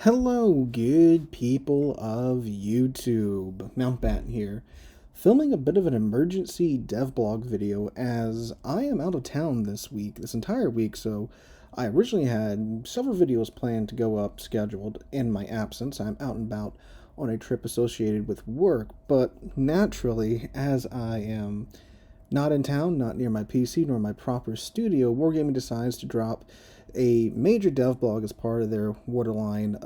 Hello, good people of YouTube. Mountbatten here, filming a bit of an emergency DevBlog video as I am out of town this entire week, so I originally had several videos planned to go up scheduled in my absence. I'm out and about on a trip associated with work, but naturally, as I am not in town, not near my PC nor my proper studio, Wargaming decides to drop a major dev blog as part of their Waterline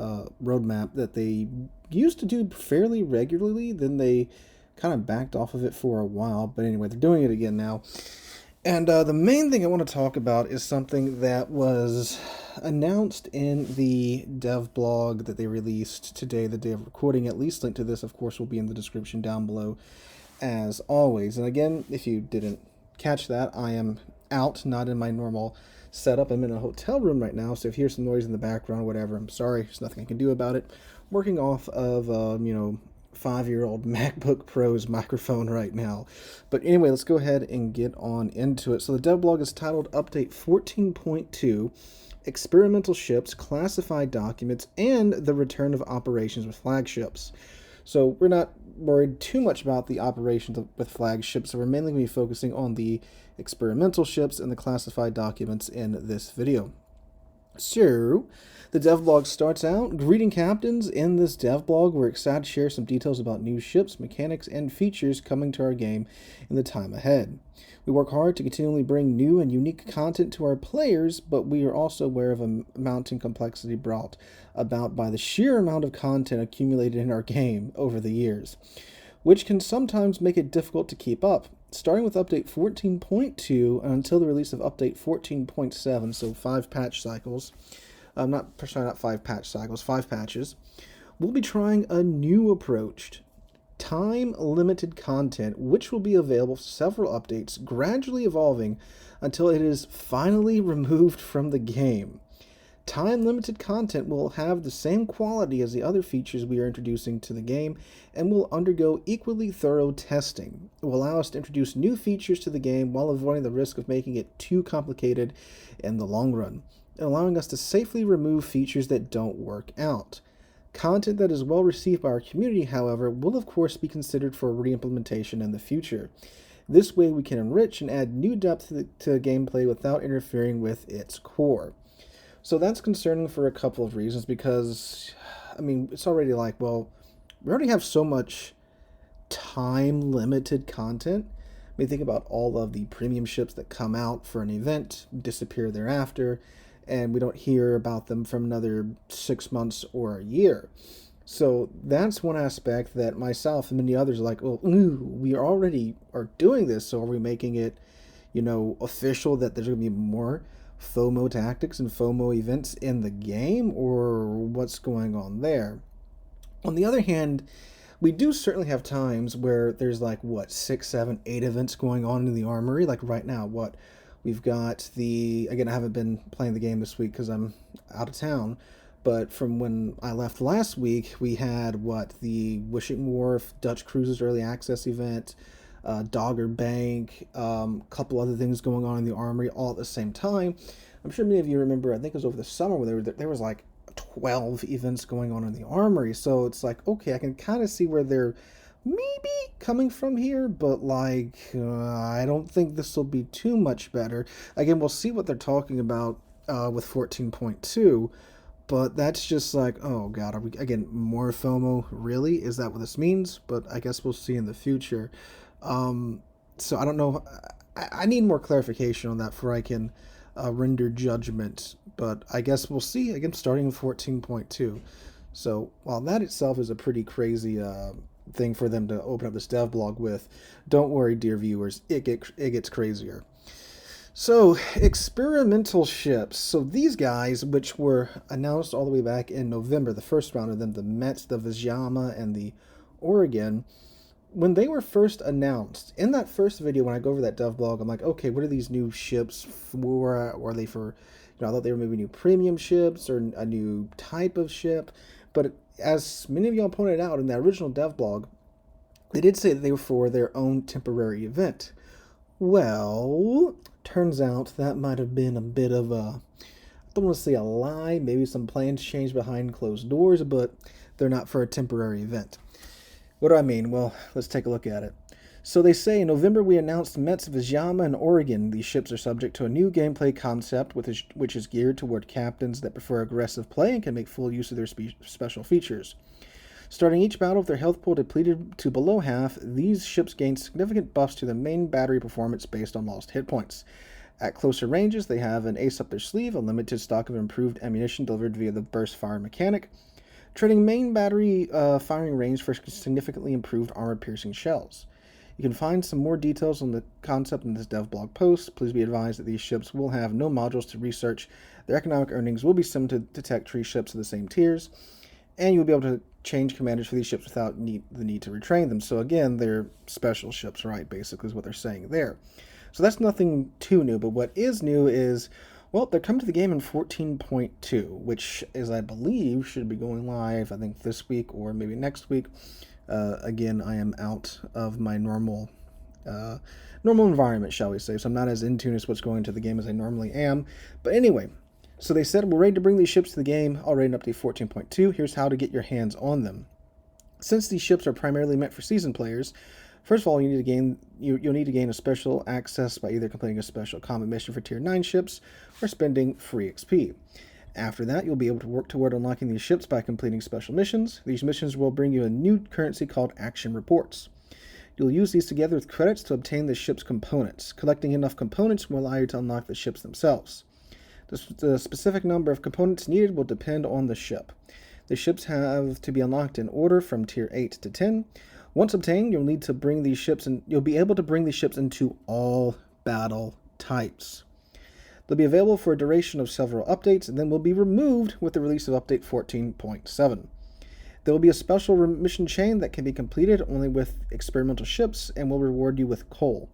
roadmap that they used to do fairly regularly. Then they kind of backed off of it for a while, but anyway, they're doing it again now. And the main thing I want to talk about is something that was announced in the dev blog that they released today, the day of recording. At least link to this, of course, will be in the description down below as always. And again, if you didn't catch that, I am out, not in my normal setup. I'm in a hotel room right now, so if you hear some noise in the background or whatever, I'm sorry. There's nothing I can do about it. Working off of, 5-year-old MacBook Pro's microphone right now. But anyway, let's go ahead and get on into it. So the devblog is titled Update 14.2, Experimental Ships, Classified Documents, and the Return of Operations with Flagships. So we're not worried too much about the operations with flagships, so we're mainly going to be focusing on the experimental ships and the classified documents in this video. So, the devblog starts out, greeting captains. In this devblog, we're excited to share some details about new ships, mechanics, and features coming to our game in the time ahead. We work hard to continually bring new and unique content to our players, but we are also aware of a mounting complexity brought about by the sheer amount of content accumulated in our game over the years, which can sometimes make it difficult to keep up. Starting with update 14.2 until the release of update 14.7, so 5 patch cycles, not 5 patch cycles, 5 patches, we'll be trying a new approach. Time-limited content, which will be available for several updates, gradually evolving until it is finally removed from the game. Time-limited content will have the same quality as the other features we are introducing to the game and will undergo equally thorough testing. It will allow us to introduce new features to the game while avoiding the risk of making it too complicated in the long run, and allowing us to safely remove features that don't work out. Content that is well received by our community, however, will of course be considered for re-implementation in the future. This way we can enrich and add new depth to gameplay without interfering with its core. So that's concerning for a couple of reasons, because, it's already like, well, we already have so much time-limited content. Think about all of the premium ships that come out for an event, disappear thereafter, and we don't hear about them from another 6 months or a year. So that's one aspect that myself and many others are like, well, we already are doing this, so are we making it, official that there's going to be more FOMO tactics and FOMO events in the game, or what's going on there? On the other hand, we do certainly have times where there's 6, 7, 8 events going on in the armory. Like right now, we've got again, I haven't been playing the game this week because I'm out of town, but from when I left last week, we had the Wishing Wharf Dutch Cruises Early Access event, Dogger Bank, couple other things going on in the armory all at the same time. I'm sure many of you remember, I think it was over the summer where there was 12 events going on in the armory. So it's okay, I can kind of see where they're maybe coming from here, but I don't think this will be too much better. Again, we'll see what they're talking about with 14.2. But that's just oh god, are we, again, more FOMO? Really? Is that what this means? But I guess we'll see in the future. So I don't know. I need more clarification on that before I can render judgment. But I guess we'll see, again, starting with 14.2. So while that itself is a pretty crazy thing for them to open up this dev blog with, don't worry, dear viewers, it gets crazier. So, experimental ships. So these guys, which were announced all the way back in November, the first round of them, the Mets, the Vizsla, and the Oregon, when they were first announced, in that first video, when I go over that dev blog, I'm like, okay, what are these new ships for? Or are they for, I thought they were maybe new premium ships or a new type of ship. But as many of y'all pointed out in that original dev blog, they did say that they were for their own temporary event. Well, turns out that might have been a bit of a don't want to say a lie. Maybe some plans change behind closed doors, but they're not for a temporary event. What do I mean? Well, let's take a look at it. So they say in November we announced Mets Vizama and Oregon. These ships are subject to a new gameplay concept which is geared toward captains that prefer aggressive play and can make full use of their special features. Starting each battle with their health pool depleted to below half, these ships gain significant buffs to the main battery performance based on lost hit points. At closer ranges, they have an ace up their sleeve, a limited stock of improved ammunition delivered via the burst fire mechanic, trading main battery firing range for significantly improved armor-piercing shells. You can find some more details on the concept in this DevBlog post. Please be advised that these ships will have no modules to research. Their economic earnings will be similar to Tech Tree ships of the same tiers, and you'll be able to change commanders for these ships without the need to retrain them. So again, they're special ships, right, basically is what they're saying there. So that's nothing too new, but what is new is, well, they're coming to the game in 14.2, which is, I believe, should be going live, I think, this week or maybe next week. Again, I am out of my normal environment, shall we say, so I'm not as in tune as what's going to the game as I normally am. But anyway, so they said we're ready to bring these ships to the game already in update 14.2. Here's how to get your hands on them. Since these ships are primarily meant for seasoned players, first of all, you'll need to gain a special access by either completing a special combat mission for Tier 9 ships or spending free XP. After that, you'll be able to work toward unlocking these ships by completing special missions. These missions will bring you a new currency called Action Reports. You'll use these together with credits to obtain the ship's components. Collecting enough components will allow you to unlock the ships themselves. The specific number of components needed will depend on the ship. The ships have to be unlocked in order from Tier 8 to 10. Once obtained, you'll be able to bring these ships into all battle types. They'll be available for a duration of several updates, and then will be removed with the release of Update 14.7. There will be a special mission chain that can be completed only with experimental ships and will reward you with coal.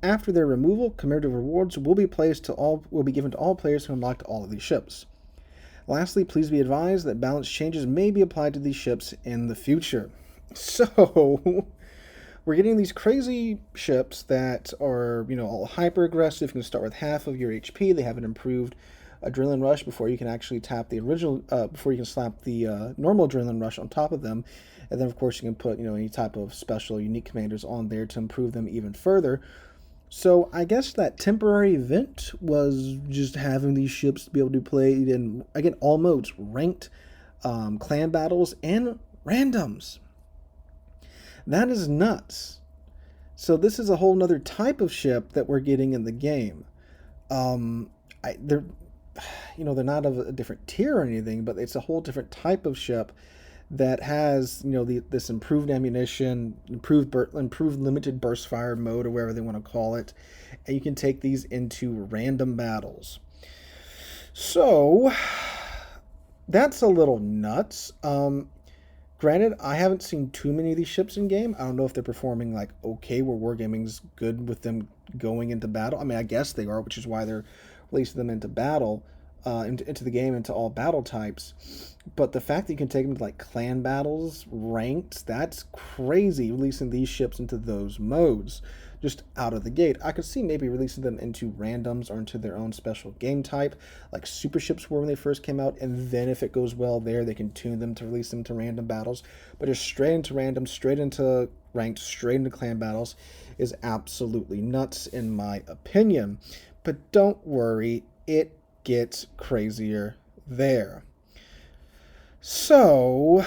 After their removal, commemorative rewards will be given to all players who unlocked all of these ships. Lastly, please be advised that balance changes may be applied to these ships in the future. So, we're getting these crazy ships that are, all hyper aggressive. You can start with half of your HP. They have an improved adrenaline rush before you can actually tap the original, before you can slap the normal adrenaline rush on top of them. And then, of course, you can put, any type of special unique commanders on there to improve them even further. So I guess that temporary event was just having these ships to be able to play in, again, all modes, ranked, clan battles, and randoms. That is nuts. So this is a whole nother type of ship that we're getting in the game. They're not of a different tier or anything, but it's a whole different type of ship that has, this improved ammunition, improved limited burst fire mode, or whatever they want to call it, and you can take these into random battles. So that's a little nuts. Granted, I haven't seen too many of these ships in game. I don't know if they're performing okay, where Wargaming's good with them going into battle. I mean, I guess they are, which is why they're releasing them into battle, into the game, into all battle types. But the fact that you can take them to clan battles, ranked, that's crazy, releasing these ships into those modes just out of the gate. I could see maybe releasing them into randoms or into their own special game type, like super ships were when they first came out, and then if it goes well there, they can tune them to release them to random battles. But just straight into random, straight into ranked, straight into clan battles is absolutely nuts in my opinion. But don't worry, it gets crazier there. So,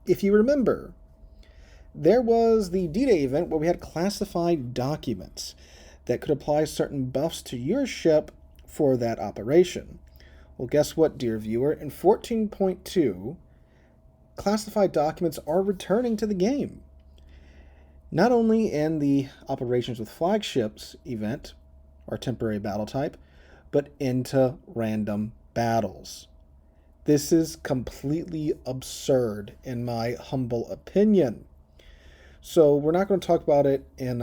if you remember, there was the D-Day event where we had classified documents that could apply certain buffs to your ship for that operation. Well, guess what, dear viewer? In 14.2, classified documents are returning to the game. Not only in the Operations with Flagships event, or temporary battle type, but into random battles. This is completely absurd, in my humble opinion. So we're not going to talk about it in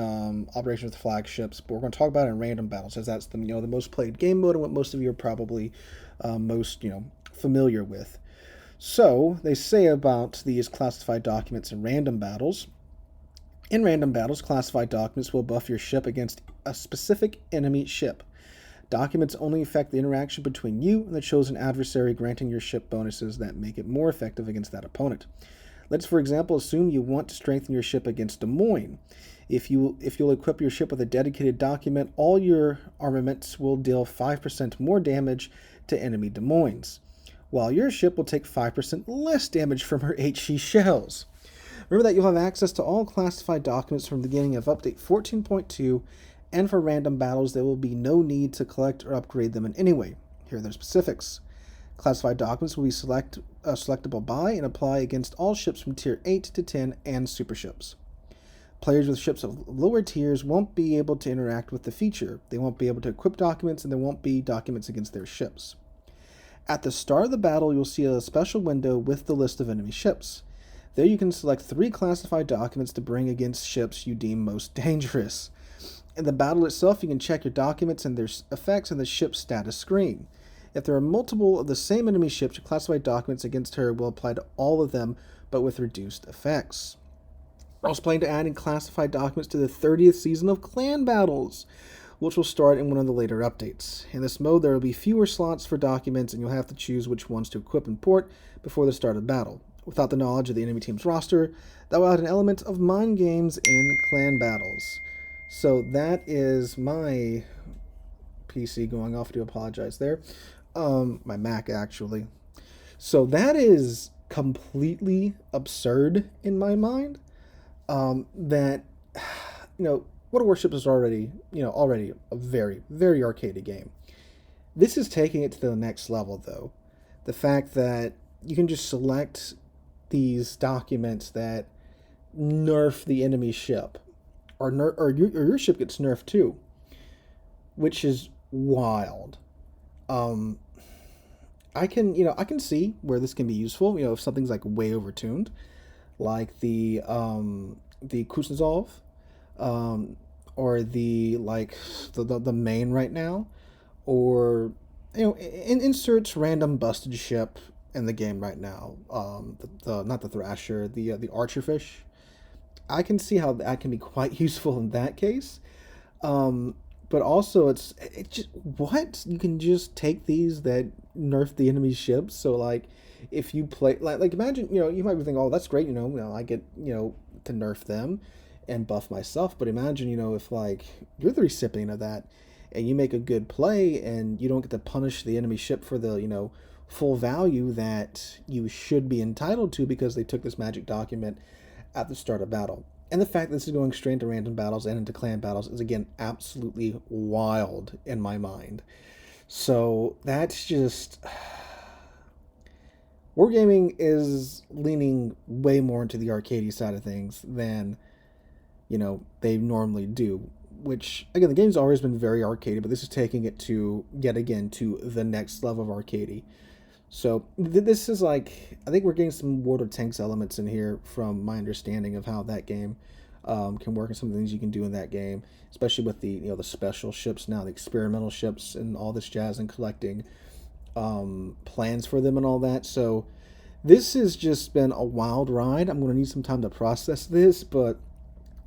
Operations with Flagships, but we're going to talk about it in random battles, as that's the the most played game mode and what most of you are probably most familiar with. So they say about these classified documents in random battles. In random battles, classified documents will buff your ship against a specific enemy ship. Documents only affect the interaction between you and the chosen adversary, granting your ship bonuses that make it more effective against that opponent. Let's, for example, assume you want to strengthen your ship against Des Moines. If you'll equip your ship with a dedicated document, all your armaments will deal 5% more damage to enemy Des Moines, while your ship will take 5% less damage from her HE shells. Remember that you'll have access to all classified documents from the beginning of Update 14.2, and for random battles, there will be no need to collect or upgrade them in any way. Here are their specifics. Classified documents will be selectable by and apply against all ships from Tier 8 to 10 and super ships. Players with ships of lower tiers won't be able to interact with the feature. They won't be able to equip documents, and there won't be documents against their ships. At the start of the battle, you'll see a special window with the list of enemy ships. There you can select 3 classified documents to bring against ships you deem most dangerous. In the battle itself, you can check your documents and their effects in the ship status screen. If there are multiple of the same enemy ships, your classified documents against her will apply to all of them, but with reduced effects. I was planning to add in classified documents to the 30th season of Clan Battles, which will start in one of the later updates. In this mode, there will be fewer slots for documents, and you'll have to choose which ones to equip and port before the start of battle. Without the knowledge of the enemy team's roster, that will add an element of mind games in Clan Battles. So that is my PC going off. I do apologize there. My Mac, actually. So that is completely absurd in my mind. That, World of Warships is already a very, very arcadey game. This is taking it to the next level, though. The fact that you can just select these documents that nerf the enemy ship, or your ship gets nerfed too, which is wild. I can see where this can be useful. If something's like way overtuned, like the Kuznetsov, or the main right now, or inserts random busted ship in the game right now. Not the Thrasher, the Archerfish. I can see how that can be quite useful in that case. But also it's just what you can just take these that nerf the enemy ships. So like if you play like imagine you might be thinking, oh, that's great, I get to nerf them and buff myself. But imagine if like you're the recipient of that and you make a good play and you don't get to punish the enemy ship for the full value that you should be entitled to because they took this magic document at the start of battle. And the fact that this is going straight into random battles and into clan battles is, again, absolutely wild in my mind. So that's just... Wargaming is leaning way more into the arcadey side of things than, they normally do. Which, again, the game's always been very arcadey, but this is taking it to, yet again, to the next level of arcadey. So this is like, I think we're getting some World of Tanks elements in here from my understanding of how that game can work and some of the things you can do in that game, especially with the the special ships now, the experimental ships and all this jazz, and collecting plans for them and all that. So this has just been a wild ride. I'm going to need some time to process this, but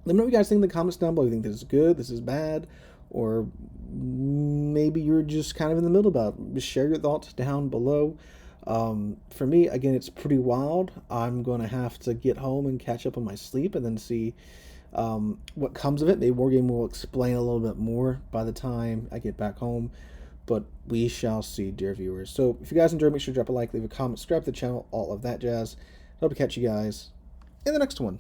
let me know what you guys think in the comments down below. You think this is good, this is bad, or maybe you're just kind of in the middle about it. Just share your thoughts down below. For me, again, it's pretty wild. I'm going to have to get home and catch up on my sleep and then see what comes of it. Maybe Wargaming will explain a little bit more by the time I get back home, but we shall see, dear viewers. So if you guys enjoyed, make sure to drop a like, leave a comment, subscribe to the channel, all of that jazz. Hope to catch you guys in the next one.